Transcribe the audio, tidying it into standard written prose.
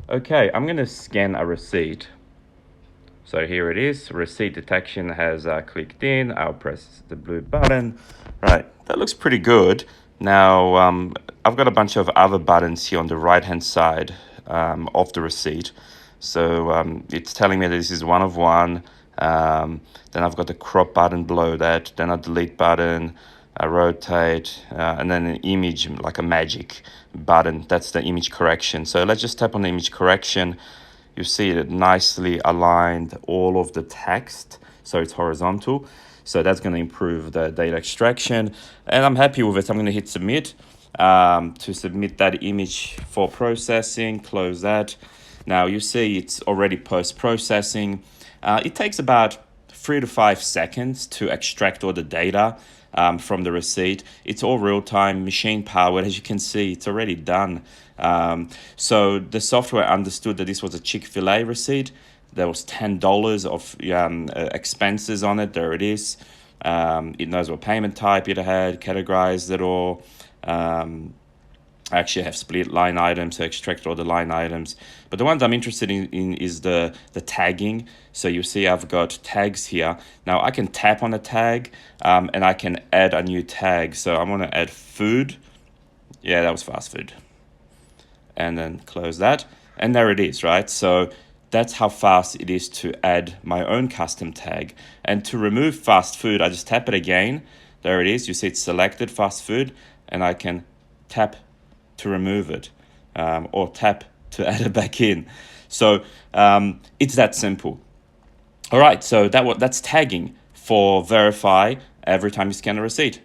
Okay, I'm going to scan a receipt. So here it is. Receipt detection has clicked in. I'll press the blue button. Right, that looks pretty good. Now, I've got a bunch of other buttons here on the right-hand side of the receipt. So it's telling me that this is one of one. Then I've got the crop button below that, then a delete button, a rotate, and then an image, like a magic button. That's the image correction. So let's just tap on the image correction. You see it nicely aligned all of the text, so it's horizontal. So that's going to improve the data extraction, and I'm happy with it. I'm going to hit submit to submit that image for processing. Close that. Now you see it's already post-processing. It takes about 3 to 5 seconds to extract all the data from the receipt. It's all real-time, machine powered. As you can see, it's already done. So the software understood that this was a Chick-fil-A receipt. There was $10 of expenses on it. There it is. It knows what payment type it had, categorized it all. I actually have split line items, so extract all the line items. But the ones I'm interested in is the tagging. So you see I've got tags here. Now I can tap on a tag and I can add a new tag. So I'm going to add food. Yeah, that was fast food. And then close that. And there it is, right? So that's how fast it is to add my own custom tag. And to remove fast food, I just tap it again. There it is. You see it's selected fast food, and I can tap to remove it or tap to add it back in. So it's that simple. All right, so that's tagging for Veryfi every time you scan a receipt.